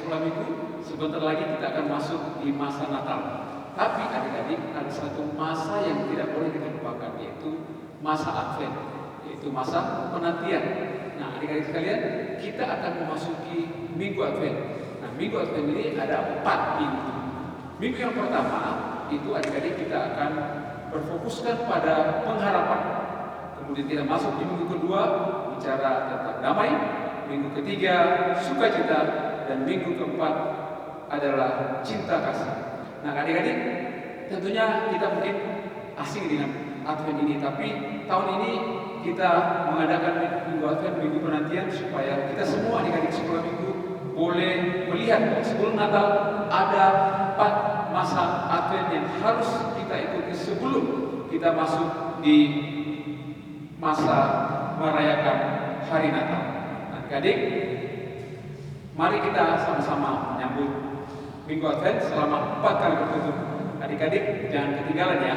sekolah minggu, sebentar lagi kita akan masuk di masa Natal. Tapi adik-adik, ada satu masa yang tidak boleh kita lupakan, yaitu masa Advent, yaitu masa penantian. Nah, adik-adik sekalian, kita akan memasuki minggu Advent. Nah, minggu Advent ini ada 4 minggu. Minggu yang pertama itu adik-adik kita akan berfokuskan pada pengharapan. Kemudian kita masuk di minggu kedua bicara tentang damai, minggu ketiga sukacita, dan minggu keempat adalah cinta kasih. Nah, adik-adik, tentunya kita mungkin asing dengan Advent ini, tapi tahun ini kita mengadakan minggu Advent, minggu penantian, supaya kita semua adik-adik sekolah minggu boleh melihat sebelum Natal ada 4 masa Advent yang harus kita ikuti sebelum kita masuk di masa merayakan hari Natal. Adik-adik, mari kita sama-sama menyambut minggu Advent selama 4 kali bertutur. Adik-adik jangan ketinggalan ya.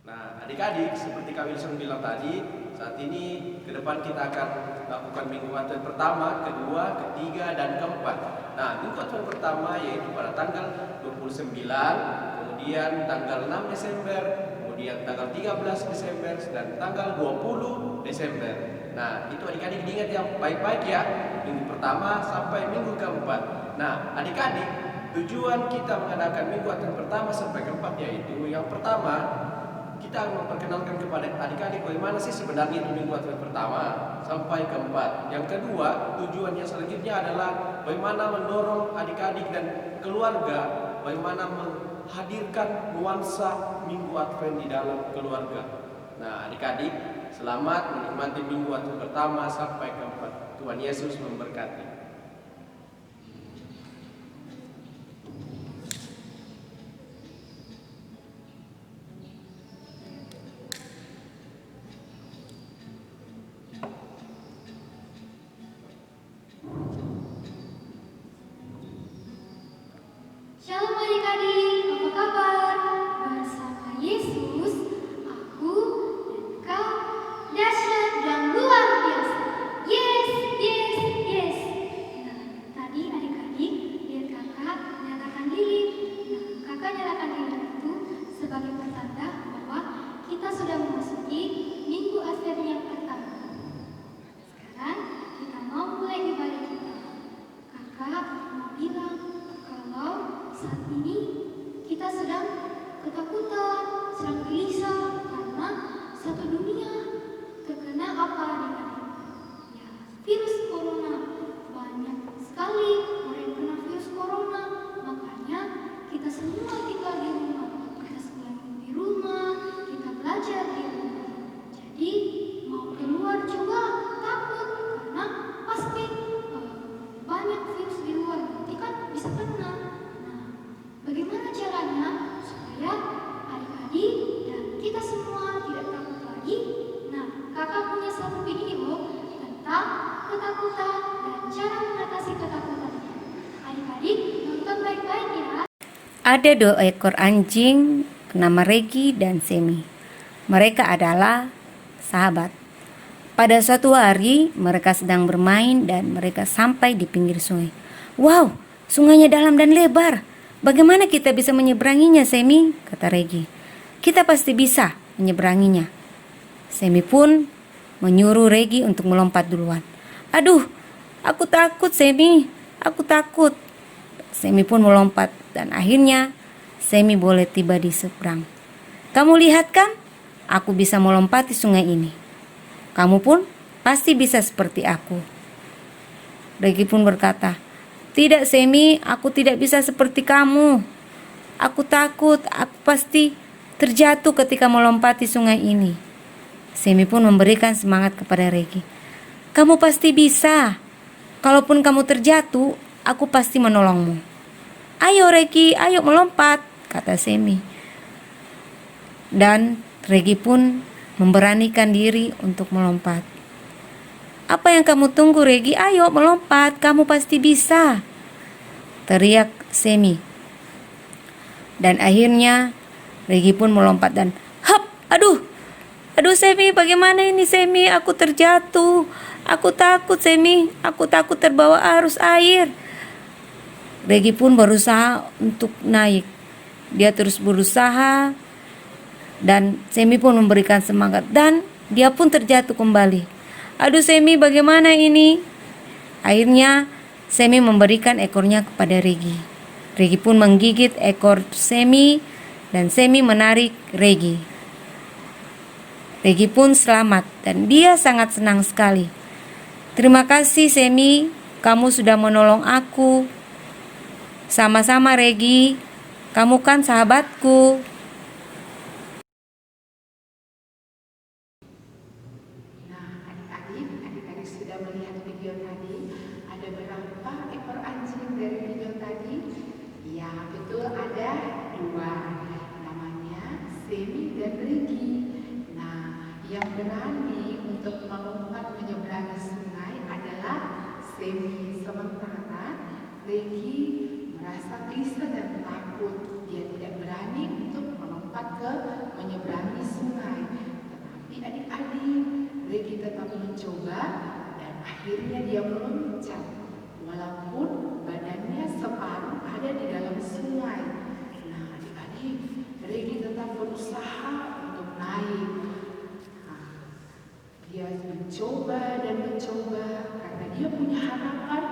Nah, adik-adik, seperti Kak Wilson bilang tadi, saat ini ke depan kita akan lakukan minggu Advent pertama, kedua, ketiga, dan keempat. Nah, minggu Advent pertama yaitu pada tanggal 29, kemudian tanggal 6 Desember, kemudian tanggal 13 Desember, dan tanggal 20 Desember. Nah, itu adik-adik diingat yang baik-baik ya, minggu pertama sampai minggu keempat. Nah, adik-adik, tujuan kita mengadakan minggu Advent pertama sampai keempat yaitu yang pertama, kita memperkenalkan kepada adik-adik bagaimana sih sebenarnya itu minggu Advent pertama sampai keempat. Yang kedua, tujuannya selanjutnya adalah bagaimana mendorong adik-adik dan keluarga, bagaimana menghadirkan nuansa minggu Advent di dalam keluarga. Nah, adik-adik, selamat menikmati minggu Advent pertama sampai keempat. Tuhan Yesus memberkati. Shalom adik-adik, apa kabar? Bersama Yesus, aku dan kau dahsyat dan luar biasa. Yes, yes, yes. Nah, tadi adik-adik lihat kakak nyalakan lilin. Nah, kakak nyalakan lilin itu sebagai pertanda bahwa kita sudah memasuki minggu Advent yang pertama. Sekarang kita mau mulai ibadah kita. Kakak mau bilang kalau saat ini kita sedang ketakutan, sedang gelisah karena satu dunia terkena apa adik-adik? Ya, virus corona. Banyak sekali orang yang kena virus corona. Makanya kita semua tinggal di rumah. Kita sekolah di rumah, kita belajar di rumah. Jadi mau keluar juga takut karena pasti banyak virus di luar. Nanti kan bisa kena. Bagaimana caranya supaya adik-adik dan kita semua tidak takut lagi? Nah, kakak punya satu video tentang ketakutan dan cara mengatasi ketakutan. Adik-adik nonton baik-baik ya. Ada 2 ekor anjing nama Regi dan Semi. Mereka adalah sahabat. Pada suatu hari mereka sedang bermain dan mereka sampai di pinggir sungai. Wow, sungainya dalam dan lebar. Bagaimana kita bisa menyeberanginya, Semi? Kata Regi. Kita pasti bisa menyeberanginya. Semi pun menyuruh Regi untuk melompat duluan. Aduh, aku takut, Semi. Aku takut. Semi pun melompat dan akhirnya Semi boleh tiba di seberang. Kamu lihat kan? Aku bisa melompati sungai ini. Kamu pun pasti bisa seperti aku. Regi pun berkata, tidak Semi, aku tidak bisa seperti kamu. Aku takut, aku pasti terjatuh ketika melompati sungai ini. Semi pun memberikan semangat kepada Regi. Kamu pasti bisa. Kalaupun kamu terjatuh, aku pasti menolongmu. Ayo Regi, ayo melompat, kata Semi. Dan Regi pun memberanikan diri untuk melompat. Apa yang kamu tunggu Regi? Ayo melompat, kamu pasti bisa, teriak Semi. Dan akhirnya Regi pun melompat dan hap, aduh Semi, bagaimana ini Semi? Aku terjatuh, aku takut Semi, aku takut terbawa arus air. Regi pun berusaha untuk naik. Dia terus berusaha dan Semi pun memberikan semangat dan dia pun terjatuh kembali. Aduh Semi, bagaimana ini? Akhirnya Semi memberikan ekornya kepada Regi. Regi pun menggigit ekor Semi dan Semi menarik Regi. Regi pun selamat dan dia sangat senang sekali. Terima kasih Semi, kamu sudah menolong aku. Sama-sama Regi, kamu kan sahabatku. Adik-adik sudah melihat video tadi. Ada berapa ekor anjing dari video tadi? Ya, betul, ada 2. Namanya Semi dan Regi. Nah, yang berani untuk melompat menyeberangi sungai adalah Semi. Sementara Regi merasa gelisah dan takut. Dia tidak berani untuk melompat ke menyeberangi sungai. Tetapi adik-adik, Regi tetap mencoba dan akhirnya dia meloncat. Walaupun badannya separuh ada di dalam sungai. Nah adik-adik, Regi tetap berusaha untuk naik. Dia mencoba dan mencoba karena dia punya harapan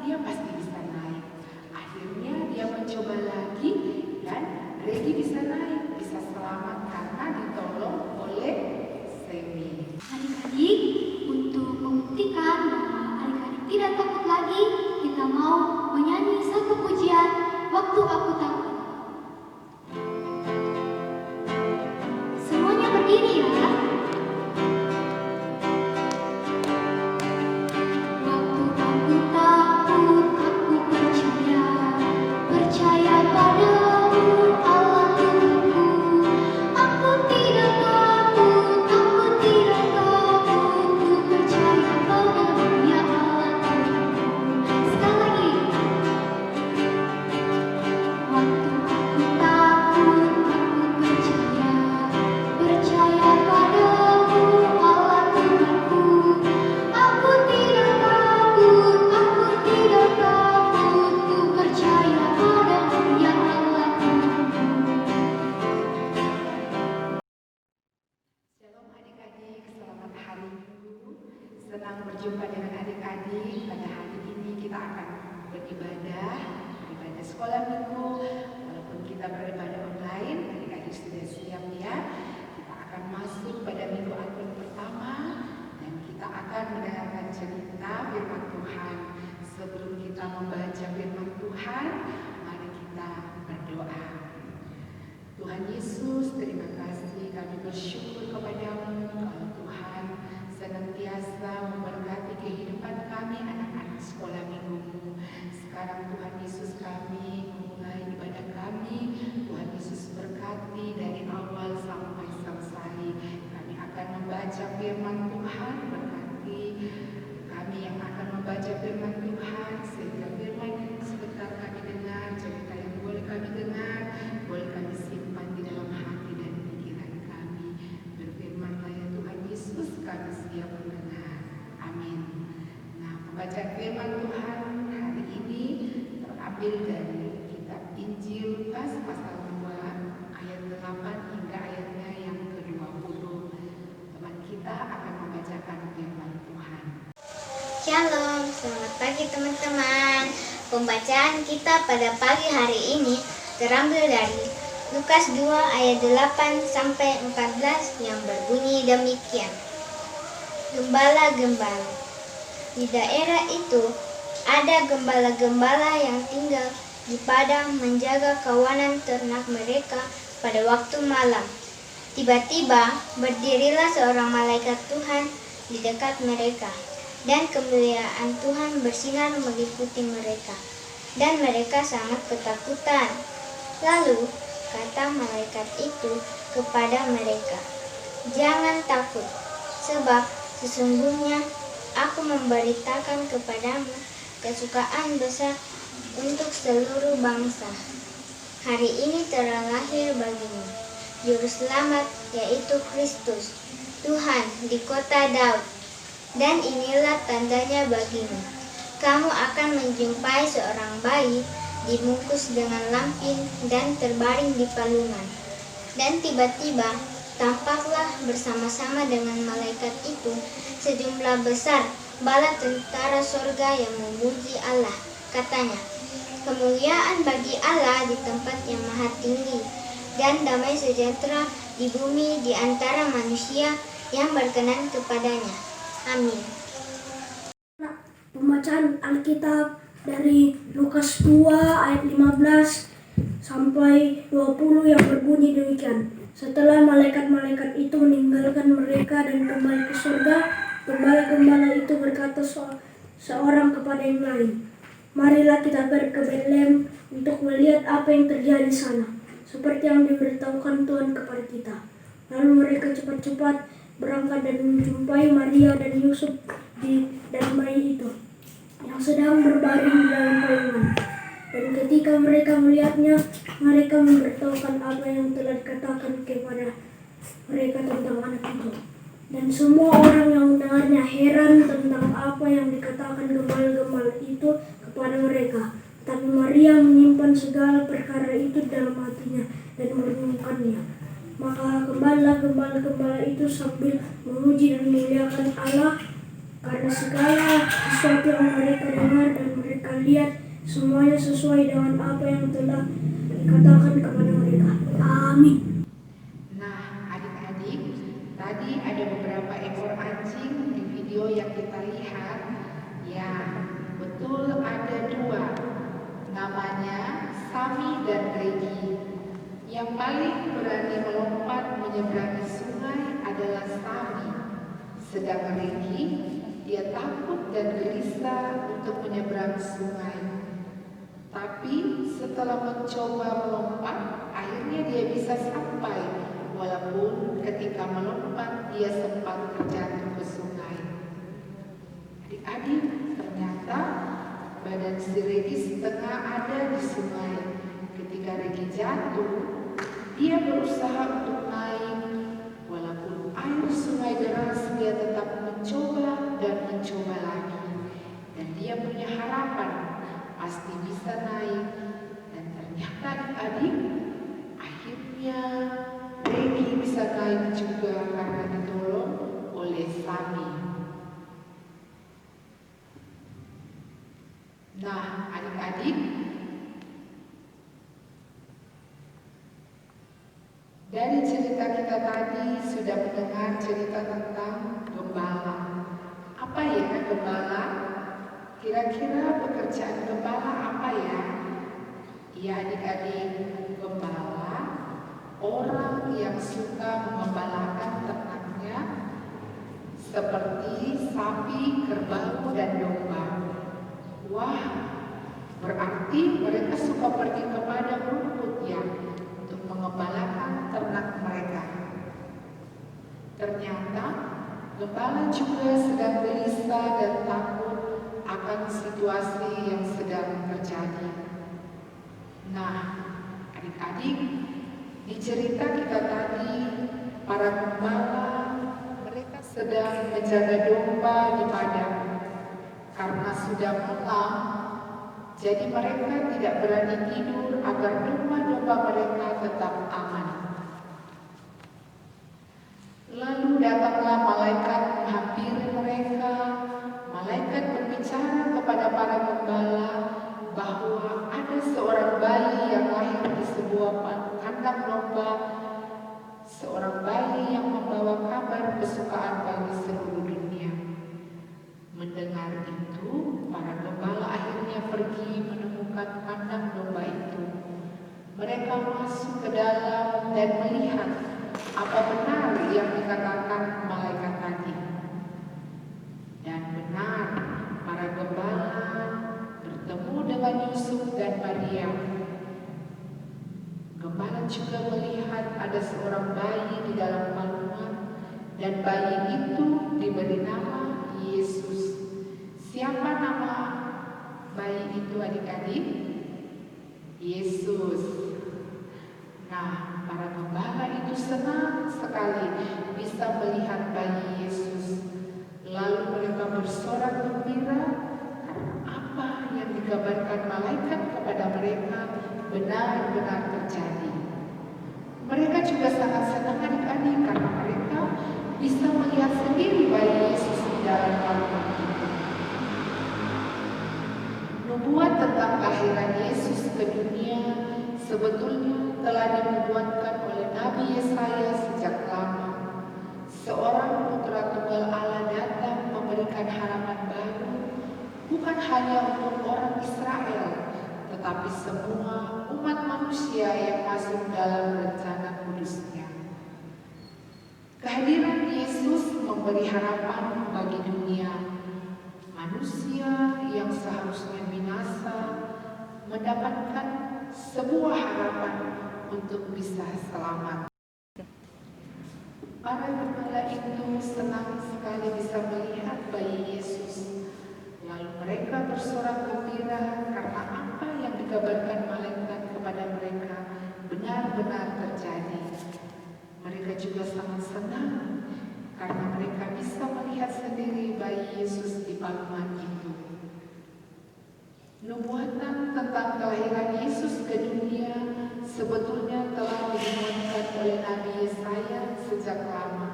dia pasti bisa naik. Akhirnya dia mencoba lagi dan Regi bisa naik, bisa selamat karena ditolong oleh Semi. Adik-adik, untuk membuktikan bahwa adik-adik tidak takut lagi, kita mau menyanyi satu pujian waktu aku takut. Semuanya berdiri ya. Waktu aku takut, aku percaya padamu Allah Tuhanku. Aku tidak takut, ku percaya padamu ya Allah Tuhanku. Sekali lagi. Waktu aku takut, aku percaya padamu Allah Tuhanku. Aku tidak takut, ku percaya padamu ya Allah Tuhanku. Shalom adik-adik, selamat hari Minggu. Senang berjumpa dengan adik-adik. Pada hari ini kita akan beribadah sekolah minggu. Walaupun kita beribadah online, adik-adik sudah siap ya. Kita akan masuk pada minggu Advent pertama dan kita akan mendengarkan cerita firman Tuhan. Sebelum kita membaca firman Tuhan, mari kita berdoa. Tuhan Yesus, terima kasih, kami bersyukur kepadamu kalau Tuhan senantiasa memberkati kehidupan kami anak-anak sekolah minggu. Sekarang Tuhan Yesus, kami memulai ibadah kami. Tuhan Yesus berkati dari awal sampai selesai. Kami akan membaca firman Tuhan, berkati kami yang akan membaca firman Tuhan, sehingga firman yang sebentar kami dengar, cerita yang boleh kami dengar, boleh kami simpan di dalam hati dan pikiran kami. Berfirmanlah ya Tuhan Yesus, kami siap mendengar. Amin. Nah, pembacaan firman Tuhan hari ini terambil dari kitab Injil Lukas pasal 2 ayat 8 hingga ayatnya yang ke-20. Teman kita akan membacakan firman Tuhan. Shalom, selamat pagi teman-teman. Pembacaan kita pada pagi hari ini terambil dari Lukas 2 ayat 8 sampai 14 yang berbunyi demikian. Gembala-gembala. Di daerah itu ada gembala-gembala yang tinggal di padang menjaga kawanan ternak mereka pada waktu malam. Tiba-tiba berdirilah seorang malaikat Tuhan di dekat mereka. Dan kemuliaan Tuhan bersinar meliputi mereka, dan mereka sangat ketakutan. Lalu kata malaikat itu kepada mereka, "Jangan takut, sebab sesungguhnya aku memberitakan kepadamu kesukaan besar untuk seluruh bangsa. Hari ini telah lahir bagimu Juru Selamat, yaitu Kristus, Tuhan di kota Daud. Dan inilah tandanya bagimu. Kamu akan menjumpai seorang bayi dibungkus dengan lampin dan terbaring di palungan. Dan tiba-tiba tampaklah bersama-sama dengan malaikat itu sejumlah besar bala tentara sorga yang memuji Allah. Katanya, kemuliaan bagi Allah di tempat yang maha tinggi, dan damai sejahtera di bumi di antara manusia yang berkenan kepadanya. Amin. Pembacaan Alkitab dari Lukas 2 ayat 15 sampai 20 yang berbunyi demikian. Setelah malaikat-malaikat itu meninggalkan mereka dan kembali ke surga, gembala-gembala itu berkata seorang kepada yang lain, "Marilah kita pergi ke Betlehem untuk melihat apa yang terjadi di sana, seperti yang diberitahukan Tuhan kepada kita." Lalu mereka cepat-cepat berangkat dan menjumpai Maria dan Yusuf dan bayi itu yang sedang berbaring di dalam palungan. Dan ketika mereka melihatnya, mereka memberitahukan apa yang telah dikatakan kepada mereka tentang anak itu. Dan semua orang yang mendengarnya heran tentang apa yang dikatakan gembala-gembala itu kepada mereka. Tapi Maria menyimpan segala perkara itu dalam hatinya dan merenungkannya. Maka gembala-gembala itu sambil memuji dan memuliakan Allah karena segala sesuatu yang mereka dengar dan mereka lihat, semuanya sesuai dengan apa yang telah dikatakan kepada mereka. Amin. Nah, adik-adik, tadi ada beberapa ekor anjing di video yang kita lihat. Ya, betul ada dua. Namanya Sami dan Regi. Yang paling berani melompat menyeberangi sungai adalah Sami. Sedang Regi, dia takut dan gelisah untuk menyeberang sungai. Tapi setelah mencoba melompat, akhirnya dia bisa sampai. Walaupun ketika melompat, dia sempat terjatuh ke sungai. Adik-adik, ternyata badan si Regi setengah ada di sungai. Ketika Regi jatuh, dia berusaha untuk naik. Walaupun air sungai deras, dia tetap mencoba dan mencoba lagi. Dan dia punya harapan pasti bisa naik. Dan ternyata adik-adik, akhirnya Regi bisa naik juga karena ditolong oleh Sami. Nah, adik-adik, dari cerita kita tadi sudah mendengar cerita tentang gembala. Apa ya gembala? Kira-kira pekerjaan gembala apa ya? Iya adik-adik, gembala orang yang suka mengembalakan ternaknya seperti sapi, kerbau, dan domba. Wah, berarti mereka suka pergi ke padang rumput ya untuk mengembalakan ternak mereka. Ternyata gembala juga sedang gelisah dan takut akan situasi yang sedang terjadi. Nah, adik-adik, di cerita kita tadi, para gembala mereka sedang menjaga domba di padang. Karena sudah malam, jadi mereka tidak berani tidur agar domba-domba mereka tetap aman. Lalu datanglah malaikat menghampiri mereka. Malaikat berbicara kepada para gembala bahwa ada seorang bayi yang lahir di sebuah kandang domba, seorang bayi yang membawa kabar kesukaan bagi seluruh dunia. Mendengar itu, para gembala akhirnya pergi menemukan kandang domba itu. Mereka masuk ke dalam dan melihat apa benar yang dikatakan malaikat tadi. Dan benar, para gembala bertemu dengan Yusuf dan Maria. Gembala juga melihat ada seorang bayi di dalam palungan, dan bayi itu diberi nama Yesus. Siapa nama bayi itu adik-adik? Yesus. Nah, para gembala itu senang sekali bisa melihat bayi Yesus. Lalu mereka bersorak gembira karena apa yang dikabarkan malaikat kepada mereka benar-benar terjadi. Mereka juga sangat senang adik-adik karena mereka bisa melihat sendiri bayi Yesus di dalam kandungan itu. Nubuat tentang kelahiran Yesus ke dunia sebetulnya telah dinubuatkan oleh Nabi Yesaya sejak lama. Seorang putra tunggal Allah datang memberikan harapan baru, bukan hanya untuk orang Israel, tetapi semua umat manusia yang masuk dalam rencana kudusnya. Kehadiran Yesus memberi harapan bagi dunia. Manusia yang seharusnya binasa mendapatkan sebuah harapan untuk bisa selamat. Para gembala itu senang sekali bisa melihat bayi Yesus. Lalu mereka bersorak gembira karena apa yang dikabarkan malaikat kepada mereka benar-benar terjadi. Mereka juga sangat senang karena mereka bisa melihat sendiri bayi Yesus di palungan itu. Nubuatan tentang kelahiran Yesus ke dunia sebetulnya telah dinubuatkan oleh Nabi Yesaya sejak lama.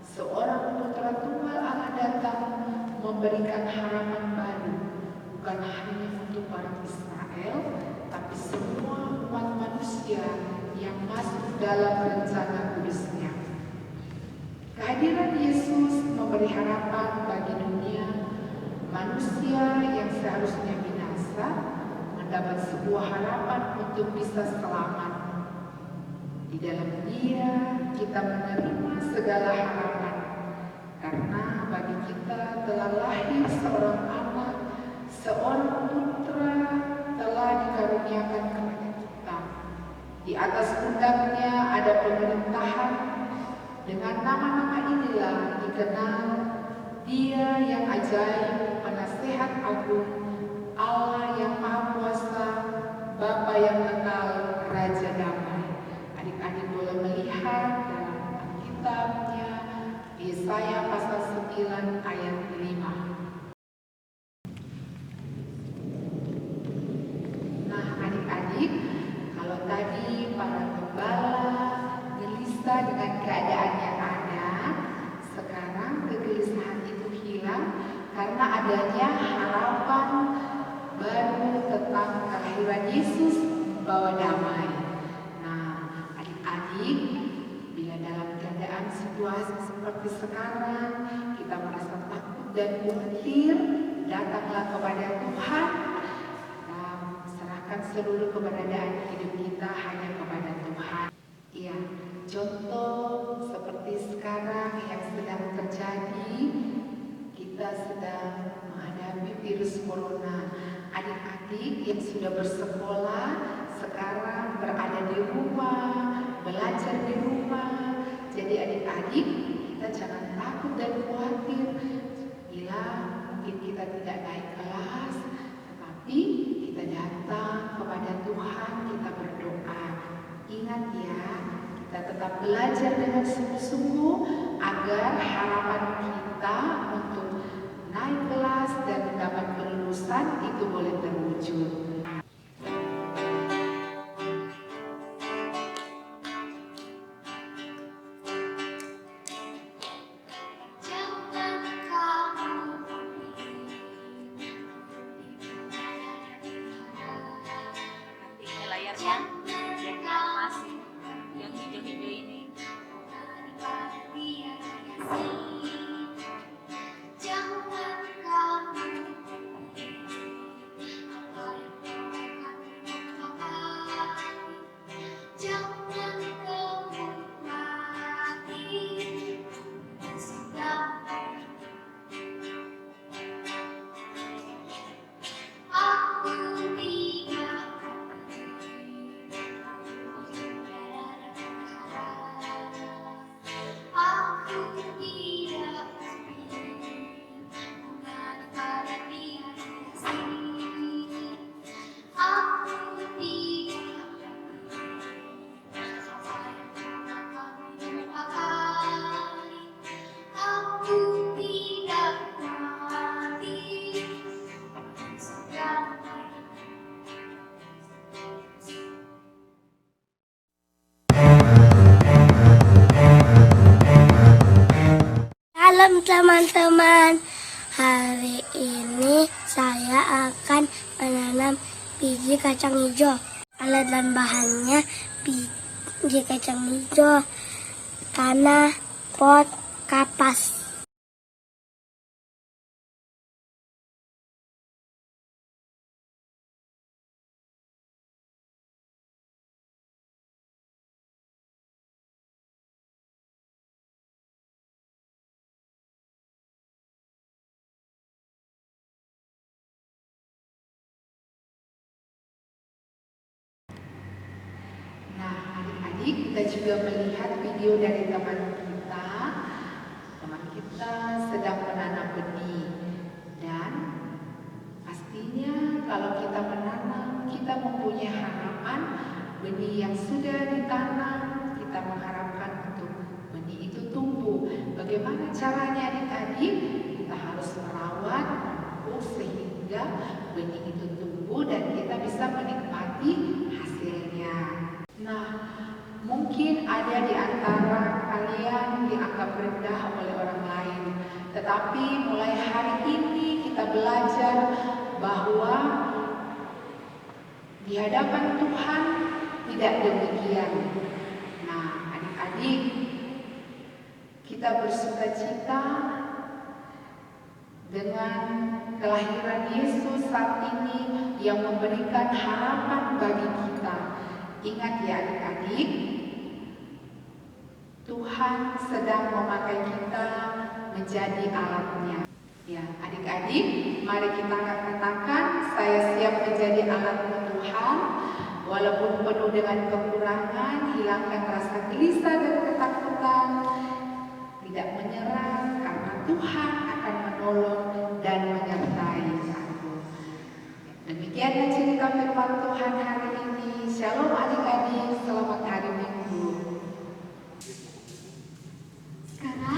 Seorang putra tunggal Allah datang memberikan harapan baru, bukan hanya untuk orang Israel, tapi semua umat manusia yang masuk dalam rencana kudusnya. Kehadiran Yesus memberi harapan bagi dunia. Manusia yang seharusnya binasa mendapat sebuah harapan untuk bisa selamat. Di dalam Dia kita menerima segala harapan, karena bagi kita telah lahir seorang anak, seorang putra telah dikaruniakan kepada kita. Di atas pundaknya ada pemerintahan. Dengan nama-nama inilah dikenal Dia yang ajaib, Penasehat Agung, Allah yang Maha Kuasa, Bapa yang kekal, Raja Damai. Adik-adik boleh melihat dalam Alkitabnya Yesaya pasal 9 ayat 5. Nah adik-adik, kalau tadi para gembala gelisah dengan keadaan yang ada, sekarang kegelisahan itu hilang karena adanya harapan baru tentang kelahiran Yesus membawa damai. Nah, adik-adik, bila dalam keadaan situasi seperti sekarang kita merasa takut dan khawatir, datanglah kepada Tuhan dan serahkan seluruh keberadaan hidup kita hanya kepada Tuhan. Iya, contoh seperti sekarang yang sedang terjadi, kita sedang menghadapi virus corona. Adik-adik yang sudah bersekolah sekarang berada di rumah, belajar di rumah. Jadi adik-adik, kita jangan takut dan khawatir bila mungkin kita tidak naik kelas, tetapi kita datang kepada Tuhan, kita berdoa. Ingat ya, kita tetap belajar dengan sungguh-sungguh agar harapan kita untuk naik kelas dan mendapat kelulusan itu boleh terwujud. Layarnya yang emas yang hijau-hijau ini. Jangan kamu Shalom teman-teman. Hari ini saya akan menanam biji kacang hijau. Alat dan bahannya biji kacang hijau, tanah, pot, kapas. Nah, adik-adik, kita juga melihat video dari teman kita. Teman kita sedang menanam benih. Dan pastinya kalau kita menanam, kita mempunyai harapan benih yang sudah ditanam, kita mengharapkan untuk benih itu tumbuh. Bagaimana caranya adik-adik? Kita harus merawat, memupuk sehingga benih itu tumbuh dan kita bisa menikmati hasilnya. Nah, mungkin ada di antara kalian dianggap rendah oleh orang lain. Tetapi mulai hari ini kita belajar bahwa di hadapan Tuhan tidak demikian. Nah, adik-adik, kita bersukacita dengan kelahiran Yesus saat ini yang memberikan harapan bagi kita. Ingat ya adik-adik, Tuhan sedang memakai kita menjadi alatnya. Ya, adik-adik, mari kita katakan, saya siap menjadi alatnya Tuhan. Walaupun penuh dengan kekurangan, hilangkan rasa gelisah dan ketakutan. Tidak menyerah, karena Tuhan akan menolong dan menyertai aku. Demikianlah cerita firman Tuhan hari ini. Shalom adik-adik, selamat hari Minggu. Sekarang